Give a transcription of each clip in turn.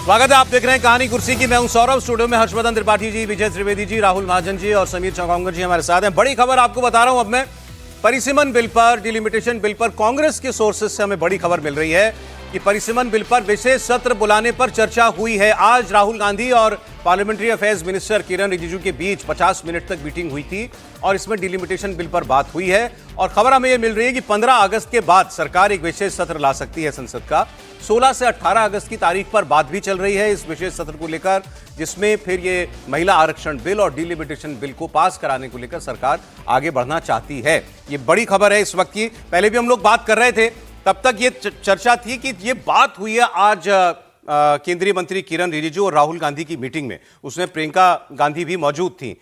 स्वागत है, आप देख रहे हैं कहानी कुर्सी की। मैं हूं सौरभ। स्टूडियो में हर्षवर्धन त्रिपाठी जी, विजय त्रिवेदी जी, राहुल महाजन जी और समीर चौंगावकर जी हमारे साथ हैं। बड़ी खबर आपको बता रहा हूं अब मैं, परिसीमन बिल पर, डिलिमिटेशन बिल पर कांग्रेस के सोर्सेस से हमें बड़ी खबर मिल रही है कि परिसीमन बिल पर विशेष सत्र बुलाने पर चर्चा हुई है। आज राहुल गांधी और पार्लियामेंट्री अफेयर्स मिनिस्टर किरण रिजिजू के बीच 50 मिनट तक मीटिंग हुई थी और इसमें डिलिमिटेशन बिल पर बात हुई है। और खबर हमें यह मिल रही है कि 15 अगस्त के बाद सरकार एक विशेष सत्र ला सकती है संसद का। 16 से 18 अगस्त की तारीख पर बात भी चल रही है इस विशेष सत्र को लेकर, जिसमें फिर ये महिला आरक्षण बिल और डिलिमिटेशन बिल को पास कराने को लेकर सरकार आगे बढ़ना चाहती है। ये बड़ी खबर है इस वक्त की। पहले भी हम लोग बात कर रहे थे, तब तक ये चर्चा थी कि ये बात हुई है आज केंद्रीय मंत्री किरण रिजिजू और राहुल गांधी की मीटिंग में। उसमें प्रियंका गांधी भी मौजूद थी।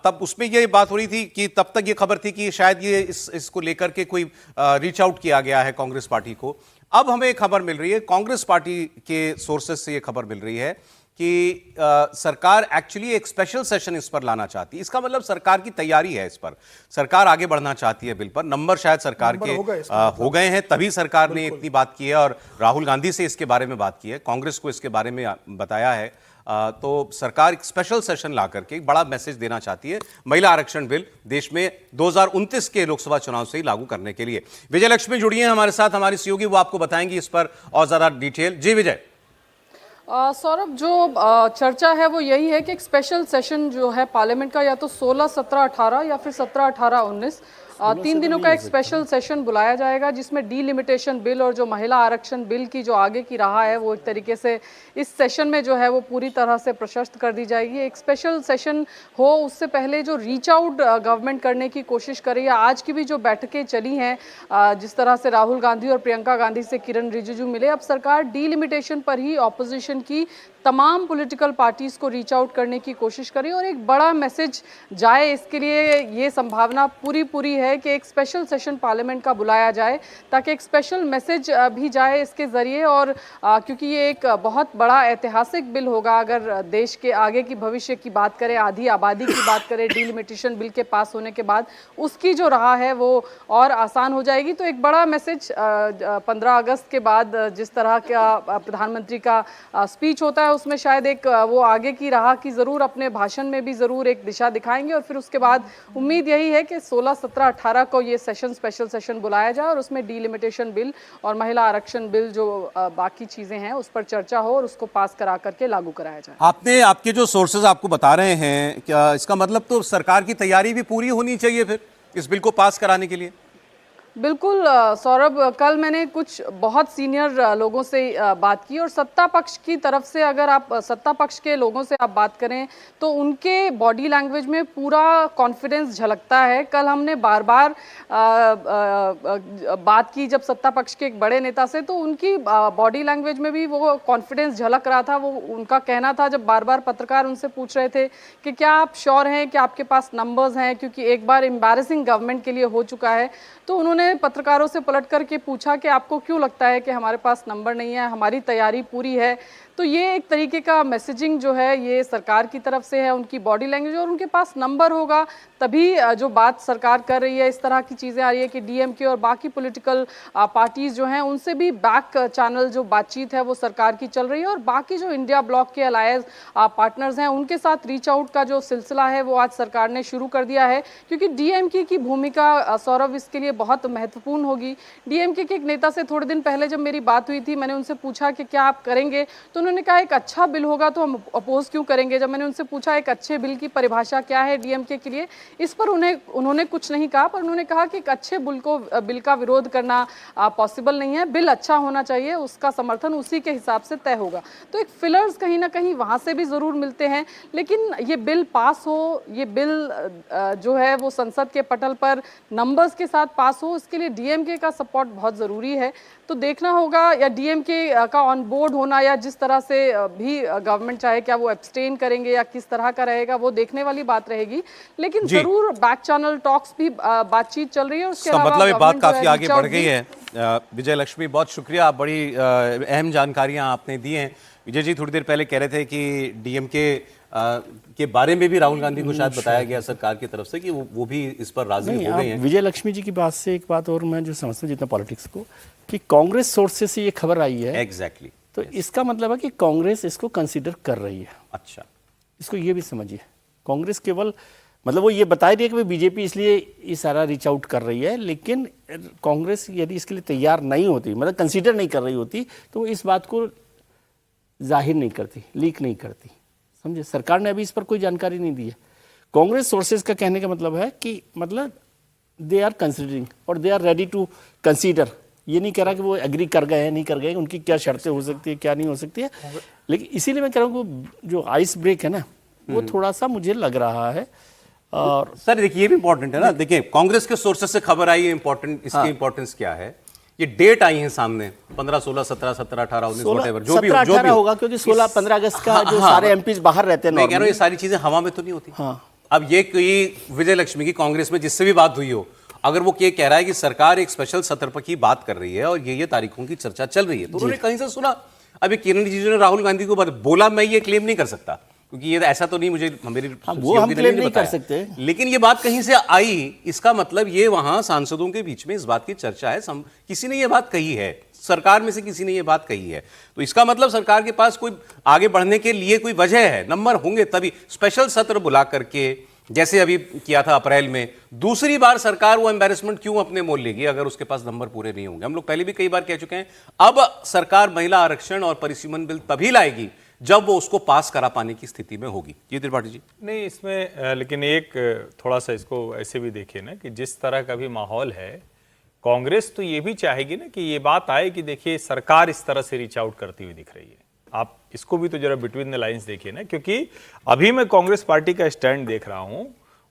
तब उसमें ये बात हो रही थी कि तब तक ये खबर थी कि शायद ये इसको लेकर के कोई रीच आउट किया गया है कांग्रेस पार्टी को। अब हमें एक खबर मिल रही है, कांग्रेस पार्टी के सोर्सेस से ये खबर मिल रही है कि सरकार एक्चुअली एक स्पेशल सेशन इस पर लाना चाहती है। इसका मतलब सरकार की तैयारी है, इस पर सरकार आगे बढ़ना चाहती है बिल पर। नंबर शायद सरकार के हो गए हैं, तभी सरकार ने इतनी बात की है और राहुल गांधी से इसके बारे में बात की है, कांग्रेस को इसके बारे में बताया है। तो सरकार एक स्पेशल सेशन ला करके एक बड़ा मैसेज देना चाहती है महिला आरक्षण बिल देश में 2029 के लोकसभा चुनाव से ही लागू करने के लिए। विजय लक्ष्मी जुड़ी हैं हमारे साथ, हमारी सहयोगी, वो आपको बताएंगी इस पर और ज्यादा डिटेल। जी विजय। सौरभ, जो चर्चा है वो यही है कि एक स्पेशल सेशन जो है पार्लियामेंट का, या तो 16, 17, 18 या फिर 17, 18, 19 3 दिनों का एक स्पेशल सेशन बुलाया जाएगा, जिसमें डीलिमिटेशन बिल और जो महिला आरक्षण बिल की जो आगे की राह है वो एक तरीके से इस सेशन में जो है वो पूरी तरह से प्रशस्त कर दी जाएगी। एक स्पेशल सेशन हो उससे पहले जो रीच आउट गवर्नमेंट करने की कोशिश कर रही है, आज की भी जो बैठकें चली हैं, जिस तरह से राहुल गांधी और प्रियंका गांधी से किरण रिजिजू मिले, अब सरकार डीलिमिटेशन पर ही ऑपोजिशन की तमाम पॉलिटिकल पार्टीज को रीच आउट करने की कोशिश करें और एक बड़ा मैसेज जाए। इसके लिए ये संभावना पूरी है कि एक स्पेशल सेशन पार्लियामेंट का बुलाया जाए, ताकि एक स्पेशल मैसेज भी जाए इसके ज़रिए। और क्योंकि ये एक बहुत बड़ा ऐतिहासिक बिल होगा, अगर देश के आगे की भविष्य की बात करें, आधी आबादी की बात करें, डीलिमिटेशन बिल के पास होने के बाद उसकी जो राह है वो और आसान हो जाएगी। तो एक बड़ा मैसेज 15 अगस्त के बाद जिस तरह का प्रधानमंत्री का स्पीच होता है, उसमें शायद एक वो आगे की राह की ज़रूर अपने भाषण में भी ज़रूर एक दिशा दिखाएंगे। और फिर उसके बाद उम्मीद यही है कि 16, 17, 18 को ये सेशन, स्पेशल सेशन बुलाया जाए और उसमें डीलिमिटेशन बिल और महिला आरक्षण बिल जो बाकी चीज़ें हैं उस पर चर्चा हो और उसको पास करा करके लागू कराया जाए। आपके जो सोर्सेज आपको बता रहे हैं, क्या इसका मतलब तो सरकार की तैयारी भी पूरी होनी चाहिए फिर इस बिल को पास कराने के लिए? बिल्कुल सौरभ, कल मैंने कुछ बहुत सीनियर लोगों से बात की और सत्ता पक्ष की तरफ से, अगर आप सत्ता पक्ष के लोगों से आप बात करें तो उनके बॉडी लैंग्वेज में पूरा कॉन्फिडेंस झलकता है। कल हमने बार बार बात की जब सत्ता पक्ष के एक बड़े नेता से, तो उनकी बॉडी लैंग्वेज में भी वो कॉन्फिडेंस झलक रहा था। वो उनका कहना था, जब बार बार पत्रकार उनसे पूछ रहे थे कि क्या आप श्योर हैं कि आपके पास नंबर्स हैं, क्योंकि एक बार एम्बैरेसिंग गवर्नमेंट के लिए हो चुका है, तो उन्होंने पत्रकारों से पलट करके पूछा कि आपको क्यों लगता है कि हमारे पास नंबर नहीं है, हमारी तैयारी पूरी है। तो ये एक तरीके का मैसेजिंग जो है ये सरकार की तरफ से है, उनकी बॉडी लैंग्वेज, और उनके पास नंबर होगा तभी जो बात सरकार कर रही है। इस तरह की चीज़ें आ रही है कि डीएमके और बाकी पॉलिटिकल पार्टीज जो हैं उनसे भी बैक चैनल जो बातचीत है वो सरकार की चल रही है, और बाकी जो इंडिया ब्लॉक के अलायंस पार्टनर्स हैं उनके साथ रीच आउट का जो सिलसिला है वो आज सरकार ने शुरू कर दिया है। क्योंकि डीएमके की भूमिका सौरभ इसके लिए बहुत महत्वपूर्ण होगी। डीएमके के एक नेता से थोड़े दिन पहले जब मेरी बात हुई थी, मैंने उनसे पूछा कि क्या आप करेंगे, तो उन्होंने कहा एक अच्छा बिल होगा तो हम अपोज क्यों करेंगे। जब मैंने उनसे पूछा एक अच्छे बिल की परिभाषा क्या है डीएमके के लिए, इस पर उन्होंने कुछ नहीं कहा, पर उन्होंने कहा कि एक अच्छे बिल का विरोध करना पॉसिबल नहीं है, बिल अच्छा होना चाहिए, उसका समर्थन उसी के हिसाब से तय होगा। तो एक फिलर्स कहीं ना कहीं वहाँ से भी ज़रूर मिलते हैं, लेकिन ये बिल पास हो, ये बिल जो है वो संसद के पटल पर नंबर्स के साथ पास हो, इसके लिए डीएमके का सपोर्ट बहुत ज़रूरी है। तो देखना होगा, या डीएमके का ऑन बोर्ड होना, या जिस तरह से भी गवर्नमेंट चाहे, क्या वो एब्सटेन करेंगे या किस तरह का रहेगा, वो देखने वाली बात रहेगी। लेकिन जरूर बैक चैनल टॉक्स भी बातचीत चल रही है। उसके अलावा मतलब ये बात काफी आगे बढ़ गई है। विजय लक्ष्मी, बहुत शुक्रिया, बड़ी अहम जानकारियां आपने दी हैं। विजय जी थोड़ी देर पहले कह रहे थे कि डीएमके के बारे में भी राहुल गांधी को शायद बताया गया सरकार की तरफ से कि वो भी इस पर राजी हो गए हैं। विजय लक्ष्मी जी की बात से एक बात और मैं जो समझता हूँ जितना पॉलिटिक्स को, कि कांग्रेस सोर्स से ये खबर आई है एग्जैक्टली तो इसका मतलब है कि कांग्रेस इसको कंसीडर कर रही है। अच्छा, इसको ये भी समझिए, कांग्रेस केवल मतलब वो ये बता रही है कि बीजेपी इसलिए ये सारा रीच आउट कर रही है, लेकिन कांग्रेस यदि इसके लिए तैयार नहीं होती, मतलब कंसीडर नहीं कर रही होती, तो वो इस बात को जाहिर नहीं करती, लीक नहीं करती। समझे, सरकार ने अभी इस पर कोई जानकारी नहीं दी है। कांग्रेस सोर्सेज का कहने का मतलब है कि मतलब दे आर कंसिडरिंग और they are ready to consider. ये नहीं कह रहा कि वो एग्री कर गए हैं, नहीं कर गए, उनकी क्या शर्तें हो सकती है, क्या नहीं हो सकती है, लेकिन इसीलिए मैं कह रहा हूँ कि जो आइस ब्रेक है ना, वो थोड़ा सा मुझे लग रहा है। और सर देखिए ये भी इंपॉर्टेंट है ना, देखिए कांग्रेस के सोर्सेस से खबर आई है, इंपॉर्टेंट इसकी इंपॉर्टेंस क्या है, ये डेट आई है सामने 15, 16, 17, 17, 18, 19 व्हाटएवर जो भी हो, जो भी होगा, क्योंकि 16, 15 अगस्त का जो सारे एमपीज बाहर रहते हैं। मैं कह रहा हूँ ये सारी चीजें हवा में तो नहीं होती। अब ये कोई विजय लक्ष्मी की कांग्रेस में जिससे भी बात हुई हो, अगर वो ये कह रहा है कि सरकार एक स्पेशल सत्र की बात कर रही है और ये तारीखों की चर्चा चल रही है, तो उन्होंने कहीं से सुना। अभी किरण रिजिजू ने राहुल गांधी को बोला, मैं ये क्लेम नहीं कर सकता क्योंकि ये ऐसा तो नहीं, मुझे मेरी वो हम क्लेम नहीं कर सकते, लेकिन ये बात कहीं से आई, इसका मतलब ये वहां सांसदों के बीच में इस बात की चर्चा है, किसी ने ये बात कही है, सरकार में से किसी ने ये बात कही है, तो इसका मतलब सरकार के पास कोई आगे बढ़ने के लिए कोई वजह है, नंबर होंगे तभी स्पेशल सत्र बुला करके, जैसे अभी किया था अप्रैल में। दूसरी बार सरकार वो एम्बैरेसमेंट क्यों अपने मोल लेगी अगर उसके पास नंबर पूरे नहीं होंगे। हम लोग पहले भी कई बार कह चुके हैं, अब सरकार महिला आरक्षण और परिसीमन बिल तभी लाएगी जब वो उसको पास करा पाने की स्थिति में होगी। जी त्रिपाठी जी। नहीं इसमें लेकिन एक थोड़ा सा इसको ऐसे भी देखिए ना कि जिस तरह का भी माहौल है, कांग्रेस तो ये भी चाहेगी ना कि ये बात आए कि देखिए सरकार इस तरह से रीच आउट करती हुई दिख रही है। आप इसको भी तो जरा बिटवीन द लाइंस देखिए ना, क्योंकि अभी मैं कांग्रेस पार्टी का स्टैंड देख रहा हूं,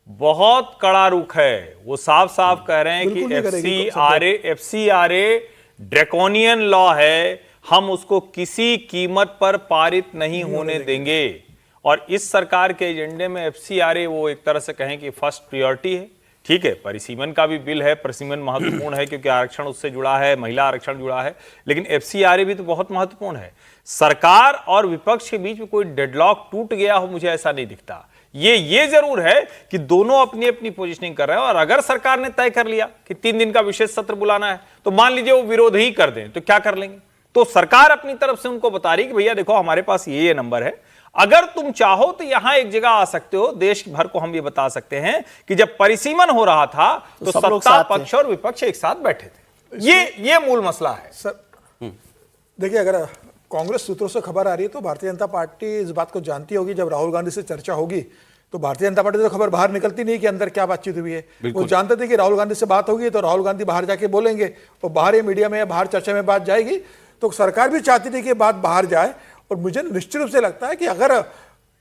बहुत कड़ा रुख है। वो साफ साफ कह रहे हैं कि एफसीआरए ड्रैकोनियन लॉ है, हम उसको किसी कीमत पर पारित नहीं होने देंगे। और इस सरकार के एजेंडे में एफसीआरए वो एक तरह से कहें कि फर्स्ट प्रायोरिटी है। ठीक है, परिसीमन का भी बिल है, परिसीमन महत्वपूर्ण है क्योंकि आरक्षण उससे जुड़ा है, महिला आरक्षण जुड़ा है, लेकिन एफसीआरए भी तो बहुत महत्वपूर्ण है। सरकार और विपक्ष के बीच में कोई डेडलॉक टूट गया हो, मुझे ऐसा नहीं दिखता। ये जरूर है कि दोनों अपनी अपनी पोजीशनिंग कर रहे हैं, और अगर सरकार ने तय कर लिया कि 3 दिन का विशेष सत्र बुलाना है, तो मान लीजिए वो विरोध ही कर दें, तो क्या कर लेंगे? तो सरकार अपनी तरफ से उनको बता रही कि भैया देखो हमारे पास ये नंबर है, अगर तुम चाहो तो यहां एक जगह आ सकते हो। देश भर को हम ये बता सकते हैं कि जब परिसीमन हो रहा था तो सत्ता पक्ष और विपक्ष एक साथ बैठे थे। ये मूल मसला है। सर देखिए, अगर कांग्रेस सूत्रों से खबर आ रही है तो भारतीय जनता पार्टी इस बात को जानती होगी, जब राहुल गांधी से चर्चा होगी तो भारतीय जनता पार्टी से तो खबर बाहर निकलती नहीं कि अंदर क्या बातचीत हुई है। वो जानते थे कि राहुल गांधी से बात होगी तो राहुल गांधी बाहर जाके बोलेंगे, और बाहर ये मीडिया में बाहर चर्चा में बात जाएगी, तो सरकार भी चाहती थी कि बात बाहर जाए। और मुझे निश्चित रूप से लगता है कि अगर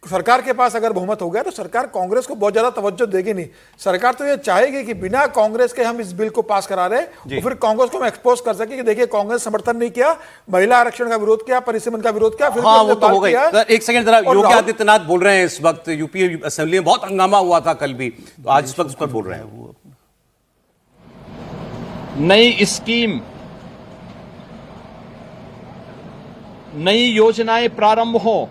सरकार के पास अगर बहुमत हो गया तो सरकार कांग्रेस को बहुत ज्यादा तवज्जो देगी नहीं। सरकार तो ये चाहेगी कि बिना कांग्रेस के हम इस बिल को पास करा रहे, और फिर कांग्रेस को हम एक्सपोज कर सके कि देखिए कांग्रेस समर्थन नहीं किया, महिला आरक्षण का विरोध किया, परिसीमन का विरोध किया, फिर हाँ, वो तो हो गई। एक सेकंड जरा, योगी आदित्यनाथ बोल रहे हैं इस वक्त, यूपी असेंबली में बहुत हंगामा हुआ था कल भी, तो आज इस वक्त उस पर बोल रहे हैं। नई स्कीम, नई योजनाएं प्रारंभ हो,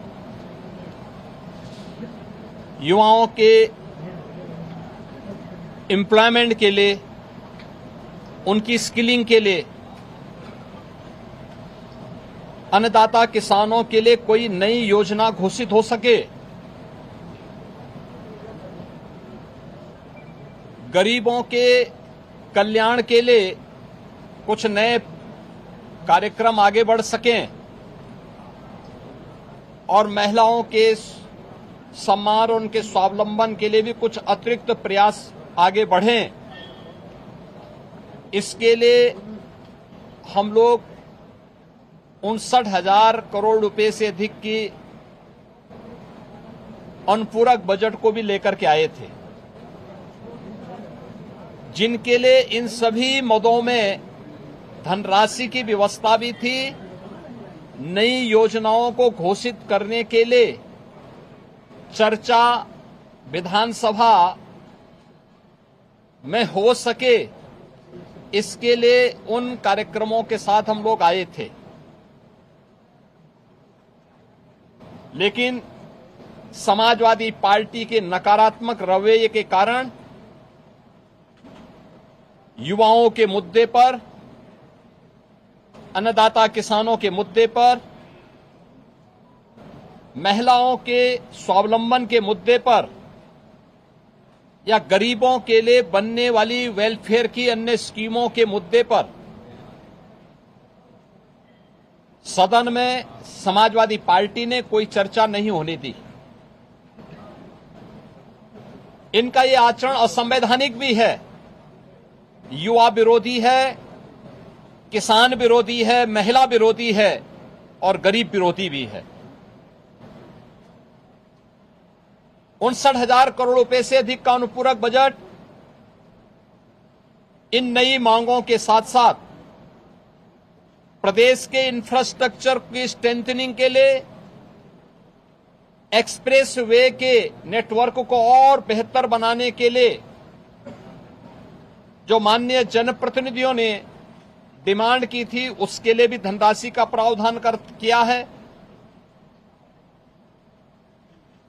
युवाओं के एम्प्लॉयमेंट के लिए, उनकी स्किलिंग के लिए, अन्नदाता किसानों के लिए कोई नई योजना घोषित हो सके, गरीबों के कल्याण के लिए कुछ नए कार्यक्रम आगे बढ़ सकें, और महिलाओं के सम्मान और उनके स्वावलंबन के लिए भी कुछ अतिरिक्त प्रयास आगे बढ़ें। इसके लिए हम लोग 59,000 करोड़ रुपए से अधिक की अनुपूरक बजट को भी लेकर के आए थे, जिनके लिए इन सभी मदों में धनराशि की व्यवस्था भी थी। नई योजनाओं को घोषित करने के लिए चर्चा विधानसभा में हो सके, इसके लिए उन कार्यक्रमों के साथ हम लोग आए थे। लेकिन समाजवादी पार्टी के नकारात्मक रवैये के कारण युवाओं के मुद्दे पर, अन्नदाता किसानों के मुद्दे पर, महिलाओं के स्वावलंबन के मुद्दे पर या गरीबों के लिए बनने वाली वेलफेयर की अन्य स्कीमों के मुद्दे पर सदन में समाजवादी पार्टी ने कोई चर्चा नहीं होने दी। इनका ये आचरण असंवैधानिक भी है, युवा विरोधी है, किसान विरोधी है, महिला विरोधी है और गरीब विरोधी भी है। 59,000 करोड़ रुपए से अधिक का अनुपूरक बजट इन नई मांगों के साथ साथ प्रदेश के इंफ्रास्ट्रक्चर की स्ट्रेंथनिंग के लिए एक्सप्रेस वे के नेटवर्क को और बेहतर बनाने के लिए जो माननीय जनप्रतिनिधियों ने डिमांड की थी, उसके लिए भी धनराशि का प्रावधान किया है।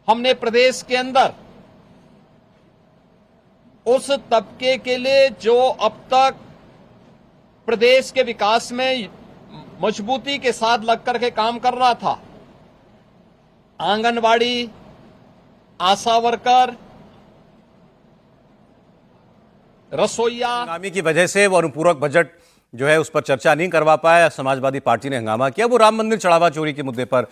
हमने प्रदेश के अंदर उस तबके के लिए जो अब तक प्रदेश के विकास में मजबूती के साथ लगकर के काम कर रहा था, आंगनवाड़ी, आशा वर्कर, रसोईया, हंगामे की वजह से वो अनुपूरक बजट जो है उस पर चर्चा नहीं करवा पाया। समाजवादी पार्टी ने हंगामा किया। वो राम मंदिर चढ़ावा चोरी के मुद्दे पर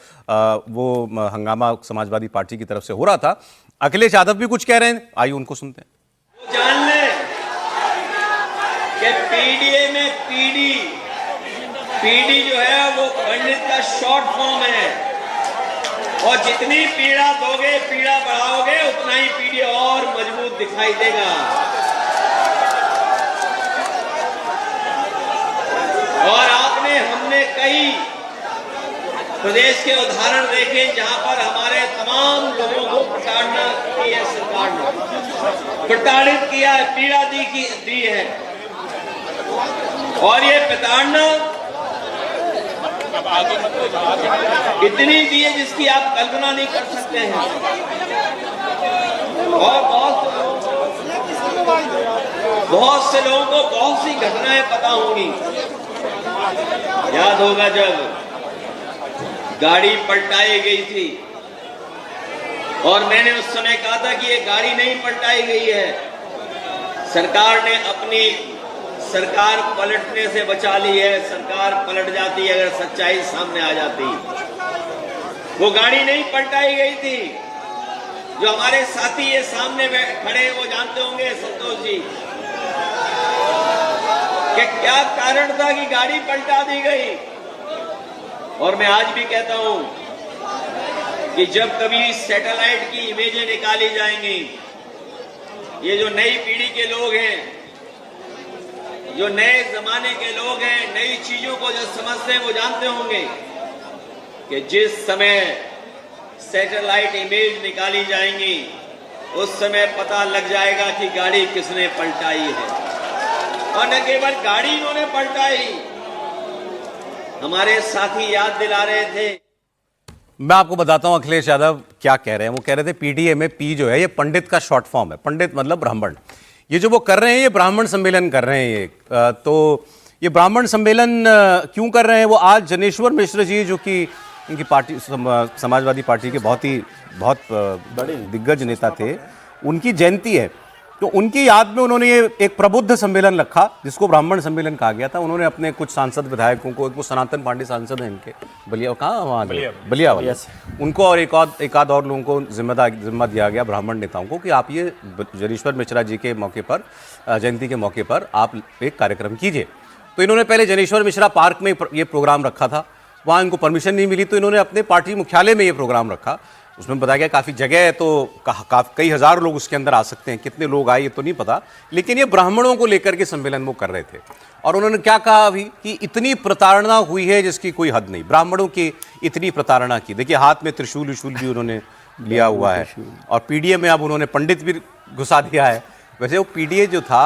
वो हंगामा समाजवादी पार्टी की तरफ से हो रहा था। अखिलेश यादव भी कुछ कह रहे हैं, आइए उनको सुनते हैं। जान ले कि पीडीए में पीडी जो है वो पंडित का शॉर्ट फॉर्म है, और जितनी पीड़ा दोगे, पीड़ा बढ़ाओगे, उतना ही पीडी और मजबूत दिखाई देगा। और हमने कई प्रदेश के उदाहरण देखे जहां पर हमारे तमाम लोगों को प्रताड़ना की है, सरकार ने प्रताड़ित किया है, पीड़ा दी है। और ये प्रताड़ना इतनी दी है जिसकी आप कल्पना नहीं कर सकते हैं। और बहुत से लोगों को बहुत सी घटनाएं पता होंगी। याद होगा जब गाड़ी पलटाई गई थी और मैंने उस समय कहा था कि ये गाड़ी नहीं पलटाई गई है, सरकार ने अपनी सरकार पलटने से बचा ली है। सरकार पलट जाती अगर सच्चाई सामने आ जाती। वो गाड़ी नहीं पलटाई गई थी। जो हमारे साथी ये सामने खड़े वो जानते होंगे, संतोष जी, कि क्या कारण था कि गाड़ी पलटा दी गई। और मैं आज भी कहता हूं कि जब कभी सैटेलाइट की इमेजें निकाली जाएंगी, ये जो नई पीढ़ी के लोग हैं, जो नए जमाने के लोग हैं, नई चीजों को जो समझते हैं, वो जानते होंगे कि जिस समय सैटेलाइट इमेज निकाली जाएंगी उस समय पता लग जाएगा कि गाड़ी किसने पलटाई है। और न केवल गाड़ी इन्होंने पलटाई, हमारे साथी याद दिला रहे थे। मैं आपको बताता हूं अखिलेश यादव क्या कह रहे हैं। वो कह रहे थे पीडीए में पी जो है ये पंडित का शॉर्ट फॉर्म है। पंडित मतलब ब्राह्मण। ये जो वो कर रहे हैं ये ब्राह्मण सम्मेलन कर रहे हैं। ये तो ये ब्राह्मण सम्मेलन क्यों कर रहे हैं? वो आज जनेश्वर मिश्र जी जो कि इनकी पार्टी समाजवादी पार्टी के बहुत बड़े दिग्गज नेता थे, उनकी जयंती है, तो उनकी याद में उन्होंने ये एक प्रबुद्ध सम्मेलन रखा जिसको ब्राह्मण सम्मेलन कहा गया था। उन्होंने अपने कुछ सांसद विधायकों को, वो सनातन पांडे सांसद हैं इनके, बलिया वाले, उनको और एक आध और लोगों को जिम्मा दिया गया ब्राह्मण नेताओं को कि आप ये जनेश्वर मिश्रा जी के मौके पर, जयंती के मौके पर आप एक कार्यक्रम कीजिए। तो इन्होंने पहले जनेश्वर मिश्रा पार्क में ये प्रोग्राम रखा था। वहाँ इनको परमिशन नहीं मिली तो इन्होंने अपने पार्टी मुख्यालय में ये प्रोग्राम रखा। उसमें बताया गया काफ़ी जगह है तो कई हज़ार लोग उसके अंदर आ सकते हैं। कितने लोग आए ये तो नहीं पता, लेकिन ये ब्राह्मणों को लेकर के सम्मेलन वो कर रहे थे। और उन्होंने क्या कहा अभी कि इतनी प्रताड़ना हुई है जिसकी कोई हद नहीं, ब्राह्मणों की इतनी प्रताड़ना की। देखिए हाथ में त्रिशूल भी उन्होंने लिया हुआ है, और पीडीए में अब उन्होंने पंडित भी घुसा दिया है। वैसे वो पीडीए जो था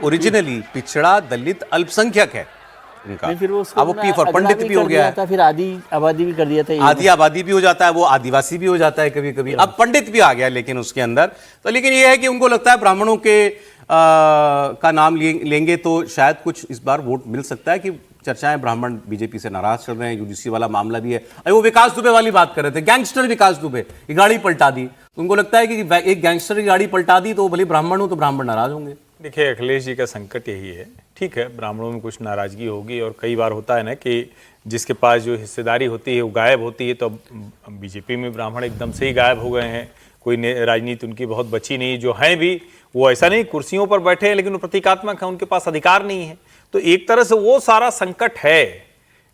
ओरिजिनली पिछड़ा दलित अल्पसंख्यक है उनका, फिर वो अब वो पी फॉर पंडित भी हो गया है, फिर आदि आबादी भी कर दिया था, आदि आबादी भी हो जाता है, वो आदिवासी भी हो जाता है कभी कभी, अब पंडित भी आ गया लेकिन उसके अंदर तो। लेकिन ये है कि उनको लगता है ब्राह्मणों के का नाम लेंगे तो शायद कुछ इस बार वोट मिल सकता है कि चर्चाएं, ब्राह्मण बीजेपी से नाराज चल रहे हैं, यूजीसी वाला मामला भी है। अरे वो विकास दुबे वाली बात कर रहे थे, गैंगस्टर विकास दुबे की गाड़ी पलटा दी, उनको लगता है कि एक गैंगस्टर की गाड़ी पलटा दी तो भले ब्राह्मण हो तो ब्राह्मण नाराज होंगे। देखिए, अखिलेश जी का संकट यही है, ठीक है ब्राह्मणों में कुछ नाराजगी होगी, और कई बार होता है ना कि जिसके पास जो हिस्सेदारी होती है वो गायब होती है, तो बीजेपी में ब्राह्मण एकदम से ही गायब हो गए हैं, कोई राजनीति उनकी बहुत बची नहीं, जो हैं भी वो ऐसा नहीं कुर्सियों पर बैठे हैं लेकिन वो प्रतीकात्मक है, उनके पास अधिकार नहीं है, तो एक तरह से वो सारा संकट है।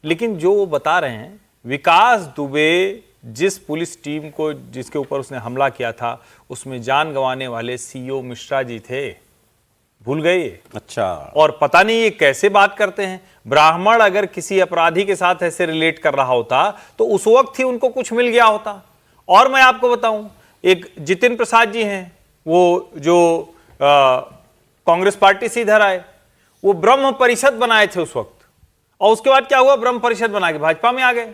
लेकिन जो वो बता रहे हैं, विकास दुबे जिस पुलिस टीम को जिसके ऊपर उसने हमला किया था उसमें जान गंवाने वाले सीईओ मिश्रा जी थे, भूल गए? अच्छा, और पता नहीं ये कैसे बात करते हैं। ब्राह्मण अगर किसी अपराधी के साथ ऐसे रिलेट कर रहा होता तो उस वक्त ही उनको कुछ मिल गया होता। और मैं आपको बताऊं, एक जितिन प्रसाद जी हैं, वो जो कांग्रेस पार्टी से इधर आए, वो ब्रह्म परिषद बनाए थे उस वक्त, और उसके बाद क्या हुआ, ब्रह्म परिषद बना के भाजपा में आ गए।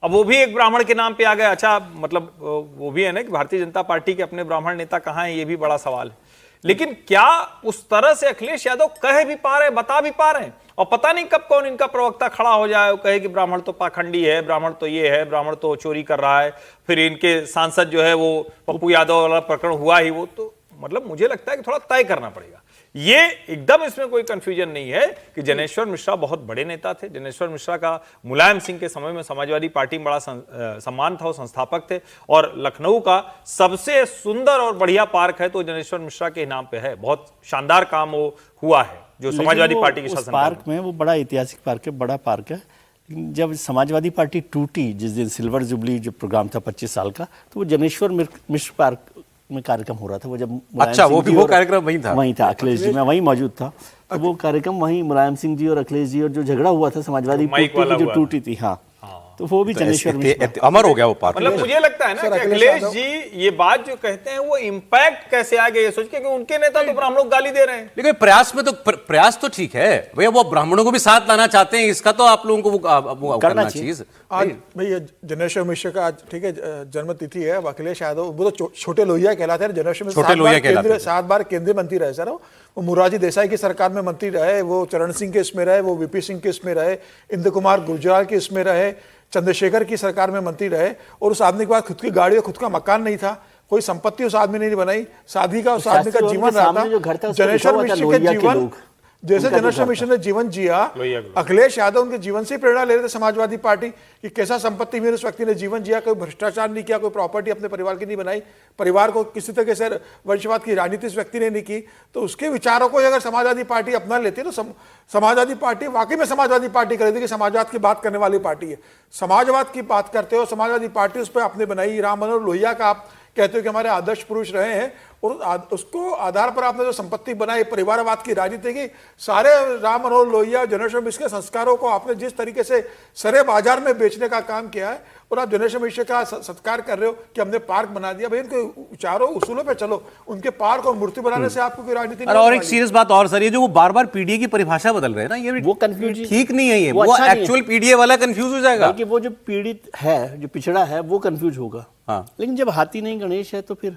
अब वो भी एक ब्राह्मण के नाम पे आ गए। अच्छा, मतलब वो भी है ना कि भारतीय जनता पार्टी के अपने ब्राह्मण नेता कहां हैं, ये भी बड़ा सवाल है। लेकिन क्या उस तरह से अखिलेश यादव कह भी पा रहे हैं, बता भी पा रहे हैं? और पता नहीं कब कौन इनका प्रवक्ता खड़ा हो जाए और कहे कि ब्राह्मण तो पाखंडी है, ब्राह्मण तो ये है, ब्राह्मण तो चोरी कर रहा है। फिर इनके सांसद जो है वो पप्पू यादव वाला प्रकरण हुआ ही, वो तो मतलब मुझे लगता है कि थोड़ा तय करना पड़ेगा। ये एकदम इसमें कोई कंफ्यूजन नहीं है कि जनेश्वर मिश्रा बहुत बड़े नेता थे। जनेश्वर मिश्रा का मुलायम सिंह के समय में समाजवादी पार्टी में बड़ा सम्मान था, वो संस्थापक थे, और लखनऊ का सबसे सुंदर और बढ़िया पार्क है तो जनेश्वर मिश्रा के नाम पे है। बहुत शानदार काम वो हुआ है जो समाजवादी पार्टी के शासन पार्क में, वो बड़ा ऐतिहासिक पार्क है, बड़ा पार्क है। जब समाजवादी पार्टी टूटी, जिस दिन सिल्वर जुबली जो प्रोग्राम था 25 साल का, तो वो जनेश्वर मिश्र पार्क में कार्यक्रम हो रहा था। वो जब अच्छा, वो कार्यक्रम वहीं था, अखिलेश जी, मैं वहीं मौजूद था, तो वो कार्यक्रम वहीं मुलायम सिंह जी और अखिलेश जी, और जो झगड़ा हुआ था समाजवादी पार्टी जो टूटी थी, हाँ, तो वो भी जनेश्वर अमर हो गया वो पार्क। मतलब मुझे लगता है ना कि अखिलेश जी ये बात जो कहते हैं वो इम्पैक्ट कैसे आ गया, सोच के कि उनके नेता तो ब्राह्मणों को गाली दे रहे हैं। लेकिन प्रयास में तो प्रयास तो ठीक है भैया, वो ब्राह्मणों को भी साथ लाना चाहते हैं, इसका तो आप लोगों को वो करना चाहिए। आज भैया जनेश्वर मिश्र का आज ठीक है जन्म तिथि है। अखिलेश यादव वो तो छोटे लोहिया कहलाते हैं। जनेश्वर मिश्र 7 बार केंद्रीय मंत्री रहे सर। वो मुरारजी देसाई की सरकार में मंत्री रहे, वो चरण सिंह के इसमें रहे, वो वीपी सिंह के इसमें रहे, इंद्र कुमार गुर्जर के इसमें रहे, चंद्रशेखर की सरकार में मंत्री रहे। और उस आदमी के पास खुद की गाड़ी और खुद का मकान नहीं था, कोई संपत्ति उस आदमी ने नहीं बनाई, शादी का उस आदमी का जीवन रहा था। जनेश्वर मिश्र के जीवन जैसे जनेश्वर मिश्र ने जीवन जिया, अखिलेश यादव उनके जीवन से प्रेरणा ले रहे थे समाजवादी पार्टी कि कैसा संपत्ति में उस व्यक्ति ने जीवन जिया, कोई भ्रष्टाचार नहीं किया, कोई प्रॉपर्टी अपने परिवार की नहीं बनाई, परिवार को किसी तरह से वंशवाद की राजनीति इस व्यक्ति ने नहीं की। तो उसके विचारों को अगर समाजवादी पार्टी अपना लेती तो समाजवादी पार्टी वाकई में समाजवादी पार्टी कर रही थी कि समाजवाद की बात करने वाली पार्टी है। समाजवाद की बात करते हो, समाजवादी पार्टी उस पर आपने बनाई। राम मनोहर लोहिया का आप कहते हो कि हमारे आदर्श पुरुष रहे हैं, और उसको आधार पर आपने जो संपत्ति बनाई, परिवारवाद की राजनीति की, सारे राम मनोहर लोहिया जनेश्वर मिश्र के संस्कारों को आपने जिस तरीके से सरे बाजार में बेचने का काम किया है, और आप जनेश्वर मिश्र का सत्कार कर रहे हो कि हमने पार्क बना दिया। भाई उनके विचारों उसूलों पे चलो, उनके पार्क और मूर्ति बनाने से आपको कोई राजनीति नहीं। और एक सीरियस बात और सर, ये जो वो बार बार पीडीए की परिभाषा बदल रहे हैं ना, ये वो कंफ्यूज ठीक नहीं है। ये वो एक्चुअल पीडीए वाला कंफ्यूज हो जाएगा कि वो जो पीड़ित है, जो पिछड़ा है, वो कंफ्यूज होगा। हाँ, लेकिन जब हाथी नहीं गणेश है तो फिर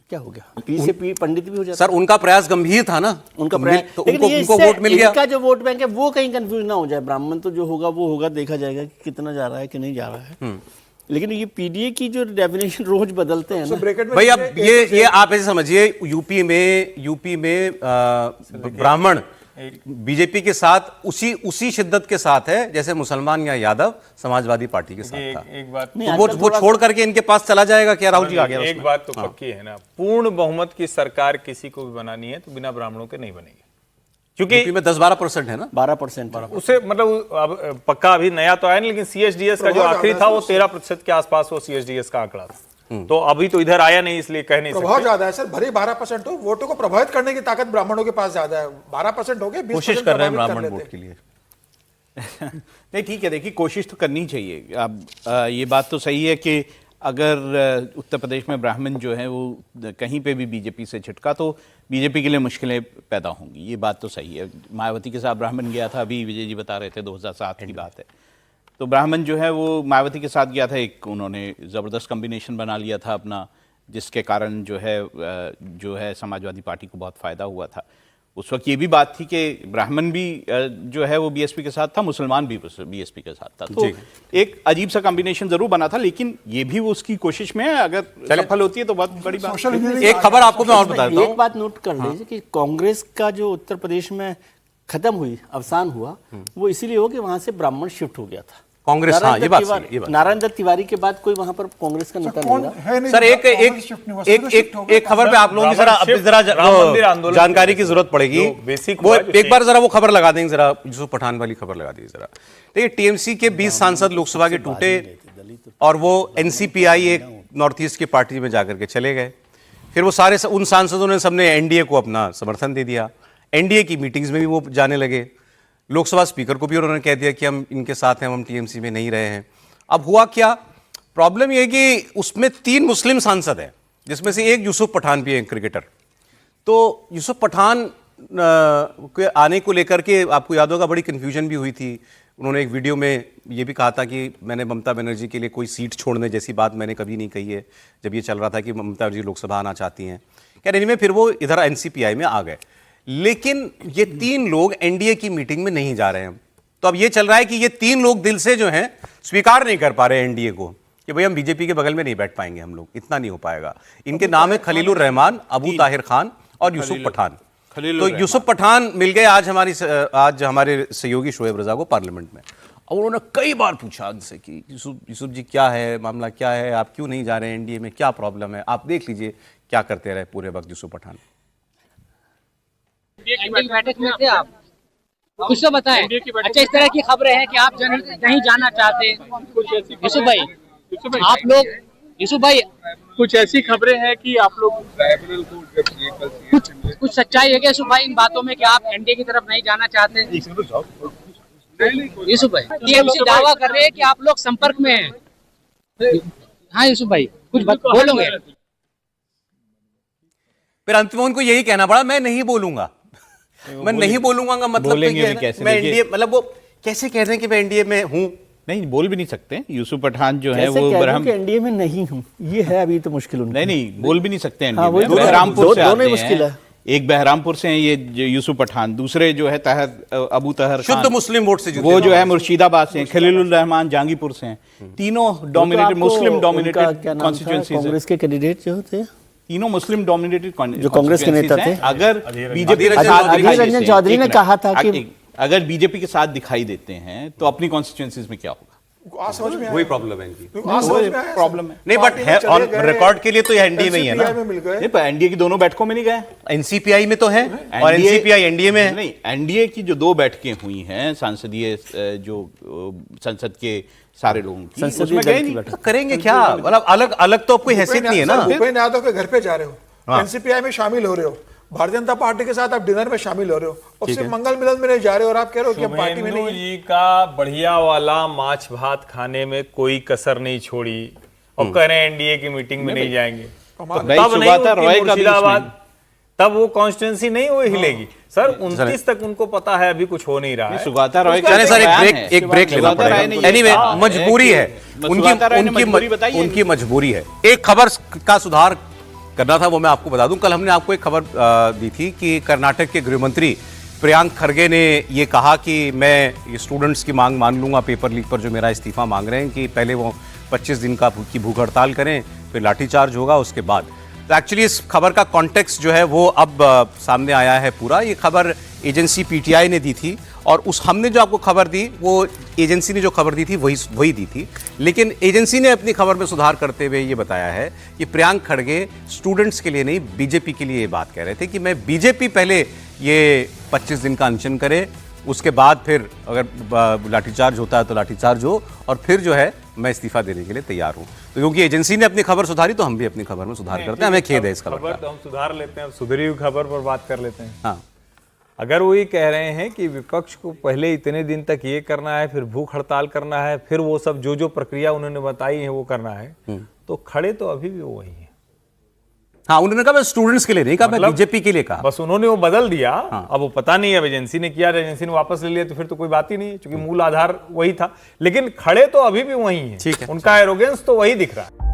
क्या हो गया? पी से पी पंडित भी हो जाता। सर उनका प्रयास गंभीर था ना, उनका प्रयास, तो उनको वोट मिल गया। इनका जो वोट बैंक है वो कहीं कंफ्यूज ना हो जाए। ब्राह्मण तो जो होगा वो होगा, देखा जाएगा कि कितना जा रहा है कि नहीं जा रहा है। लेकिन ये पीडीए की जो डेफिनेशन रोज बदलते हैं ना भाई, अब ये आप ऐसे समझिए, यूपी में ब्राह्मण बीजेपी के साथ उसी शिद्दत के साथ है जैसे मुसलमान या यादव समाजवादी पार्टी के साथ था। एक बात तो वो छोड़ करके इनके पास चला जाएगा क्या? राहुल जी आ गया। एक बात तो पक्की है ना, पूर्ण बहुमत की सरकार किसी को भी बनानी है तो बिना ब्राह्मणों के नहीं बनेगी, क्योंकि में 10-12% है ना, 12%। उसे मतलब अब पक्का अभी नया तो आया नहीं, लेकिन सीएसडीएस का जो आखिरी था वो 13% के आसपास वो सीएसडीएस का आंकड़ा था। तो अभी तो इधर आया नहीं, इसलिए कह नहीं सकते। प्रभाव ज्यादा है सर, भले 12% हो, वोटों को प्रभावित करने की ताकत ब्राह्मणों के पास ज्यादा है। 12% हो गए, 20% कोशिश कर रहे हैं ब्राह्मण वोट के लिए। नहीं ठीक है, देखिए कोशिश तो करनी चाहिए। अब ये बात तो सही है कि अगर उत्तर प्रदेश में ब्राह्मण जो है वो कहीं पे भी बीजेपी से छिटका तो बीजेपी के लिए मुश्किलें पैदा होंगी, ये बात तो सही है। मायावती के साथ ब्राह्मण गया था, अभी विजय जी बता रहे थे 2007 की बात है, तो ब्राह्मण जो है वो मायावती के साथ गया था। एक उन्होंने ज़बरदस्त कम्बिनेशन बना लिया था अपना, जिसके कारण जो है समाजवादी पार्टी को बहुत फ़ायदा हुआ था। उस वक्त ये भी बात थी कि ब्राह्मण भी जो है वो बीएसपी के साथ था, मुसलमान भी बीएसपी के साथ था। तो एक अजीब सा कॉम्बिनेशन जरूर बना था, लेकिन ये भी वो उसकी कोशिश में है, अगर सफल होती है तो बहुत बड़ी बात। एक खबर आपको मैं और बता देता एक हूं। बात नोट कर लीजिए कि कांग्रेस का जो उत्तर प्रदेश में खत्म हुई, अवसान हुआ, वो इसीलिए हो कि वहां से ब्राह्मण शिफ्ट हो गया था कांग्रेस, हाँ, ये बात सही है। नारायण दत्त तिवारी के बाद कोई वहां पर कांग्रेस का नेता नहीं रहा। सर एक खबर पे आप लोगों की जरा जानकारी की जरूरत पड़ेगी। वो एक बार जरा वो खबर लगा देंगे, जरा यूसुफ पठान वाली खबर लगा दीजिए जरा। देखिए, टीएमसी के 20 सांसद लोकसभा के टूटे और वो एनसीपीआई एक नॉर्थ ईस्ट की पार्टी में जाकर के चले गए। फिर वो सारे उन सांसदों ने सबने एनडीए को अपना समर्थन दे दिया। एनडीए की मीटिंग्स में भी वो जाने लगे। लोकसभा स्पीकर को भी उन्होंने कह दिया कि हम इनके साथ हैं, हम टीएमसी में नहीं रहे हैं। अब हुआ क्या, प्रॉब्लम यह कि उसमें 3 मुस्लिम सांसद हैं, जिसमें से एक यूसुफ पठान भी है, क्रिकेटर। तो यूसुफ पठान के आने को लेकर के आपको याद होगा बड़ी कन्फ्यूजन भी हुई थी। उन्होंने एक वीडियो में ये भी कहा था कि मैंने ममता बनर्जी के लिए कोई सीट छोड़ने जैसी बात मैंने कभी नहीं कही है, जब ये चल रहा था कि ममता बनर्जी लोकसभा आना चाहती हैं। क्या में फिर वो इधर एनसीपीआई में आ गए, लेकिन ये 3 लोग एनडीए की मीटिंग में नहीं जा रहे हैं। तो अब ये चल रहा है कि ये 3 लोग दिल से जो हैं स्वीकार नहीं कर पा रहे एनडीए को कि भाई हम बीजेपी के बगल में नहीं बैठ पाएंगे, हम लोग इतना नहीं हो पाएगा। इनके नाम है खलीलुर रहमान, अबू ताहिर खान और यूसुफ पठान। तो यूसुफ पठान मिल गए आज हमारे सहयोगी शोएब रजा को पार्लियामेंट में, और उन्होंने कई बार पूछा उनसे कि यूसुफ जी क्या है मामला, क्या है, आप क्यों नहीं जा रहे हैं एनडीए में, क्या प्रॉब्लम है। आप देख लीजिए क्या करते रहे पूरे वक्त यूसुफ पठान। बैठक में थे आप, कुछ तो बताएं। अच्छा, इस तरह की खबरें हैं कि आप नहीं जाना चाहते। यूसुफ भाई, आप लोग, यूसुफ भाई, कुछ ऐसी खबरें हैं कि आप लोग कुछ सच्चाई है क्या यूसुफ भाई इन बातों में कि आप एनडीए की तरफ नहीं जाना चाहते? यूसुफ भाई, टीएमसी दावा कर रहे हैं कि आप लोग संपर्क में हैं। हाँ यूसुफ भाई, कुछ बोलोगे? फिर अंत में उनको यही कहना पड़ा, मैं नहीं बोलूंगा। मैं नहीं बोलूंगा का मतलब मैं एनडीए, मतलब वो कैसे कह रहे हैं कि मैं एनडीए में हूं? नहीं, बोल भी नहीं सकते। यूसुफ पठान जो है वो एनडीए में नहीं हूं, ये है अभी तो मुश्किल उनकी। नहीं, बोल भी नहीं सकते एनडीए हाँ, में। बहरामपुर से आते मुश्किल है। एक बहरामपुर से हैं ये यूसुफ पठान, दूसरे जो है अबू तहर शुद्ध मुस्लिम वोट से जीते, वो जो है मुर्शिदाबाद से हैं। खलीलुर रहमान जहांगीरपुर से हैं। तीनों dominated Muslim dominated constituencies. Congress के कैंडिडेट जो थे तीनों मुस्लिम डोमिनेटेड जो कांग्रेस के नेता थे। अगर बीजेपी अधीर रंजन चौधरी ने कहा था कि अगर बीजेपी के साथ दिखाई देते हैं तो अपनी कॉन्स्टिट्यूएंसीज में क्या होगा, वही प्रॉब्लम है इनकी। प्रॉब्लम है। नहीं, बट है ऑन रिकॉर्ड के लिए तो ये एनडीए में ही है ना। नहीं, पर एनडीए की दोनों बैठकों में नहीं गए। एनसीपीआई में तो है और एनसीपीआई एनडीए में है। नहीं, एनडीए की जो 2 बैठकें हुई हैं संसदीय, जो संसद के सारे लोगों की, उसमें गए नहीं। तो करेंगे क्या, मतलब अलग अलग तो कोई हैसियत नहीं है ना। भूपेंद्र यादव के घर पे जा रहे हो, एनसीपीआई में शामिल हो रहे हो, भारतीय जनता पार्टी के साथ आप डिनर में शामिल हो रहे हो, और सिर्फ मंगल मिलन में नहीं जा रहे हो, और आप कह रहे हो कि हम पार्टी में नहीं। जी का बढ़िया वाला माछ भात खाने में कोई कसर नहीं छोड़ी और कह रहे हैं एनडीए की मीटिंग में नहीं जाएंगे। तब वो कॉन्स्टिट्यूंसी नहीं वो हिलेगी सर। 29 तक उनको पता है अभी कुछ हो नहीं रहा है। सुगाता रॉय चले सर, एक ब्रेक लेना पड़ेगा। एनीवे, मजबूरी है उनकी मजबूरी है। एक खबर का सुधार करना था, वो मैं आपको बता दूं। कल हमने आपको एक खबर दी थी कि कर्नाटक के गृह मंत्री प्रियांक खरगे ने ये कहा कि मैं ये स्टूडेंट्स की मांग मान लूंगा पेपर लीक पर जो मेरा इस्तीफा मांग रहे हैं, कि पहले वो 25 दिन की भूख हड़ताल करें, फिर लाठीचार्ज होगा उसके बाद। तो एक्चुअली इस खबर का कॉन्टेक्स्ट जो है वो अब सामने आया है पूरा। ये खबर एजेंसी पीटीआई ने दी थी, और हमने जो आपको खबर दी वो एजेंसी ने जो खबर दी थी वही दी थी। लेकिन एजेंसी ने अपनी खबर में सुधार करते हुए ये बताया है कि प्रियांक खड़गे स्टूडेंट्स के लिए नहीं, बीजेपी के लिए ये बात कह रहे थे कि मैं बीजेपी पहले ये 25 दिन का अनशन करे, उसके बाद फिर अगर लाठीचार्ज होता है तो लाठीचार्ज हो, और फिर जो है मैं इस्तीफा देने के लिए तैयार हूं। तो क्योंकि एजेंसी ने अपनी खबर सुधारी तो हम भी अपनी खबर में सुधार करते हैं। हमें खेद है इस खबर का। तो हम सुधार लेते हैं, अब सुधरी हुई खबर पर बात कर लेते हैं। हाँ, अगर वो ये कह रहे हैं कि विपक्ष को पहले इतने दिन तक ये करना है, फिर भूख हड़ताल करना है, फिर वो सब जो प्रक्रिया उन्होंने बताई है वो करना है, तो खड़े तो अभी भी वो वही है। हाँ, उन्होंने कहा मैं स्टूडेंट्स के लिए नहीं कहा, मैं बीजेपी के लिए कहा। बस उन्होंने वो बदल दिया। अब वो पता नहीं है एजेंसी ने किया, एजेंसी ने वापस ले लिया तो फिर तो कोई बात ही नहीं है, क्योंकि मूल आधार वही था। लेकिन खड़े तो अभी भी वही है, उनका एरोगेंस तो वही दिख रहा है।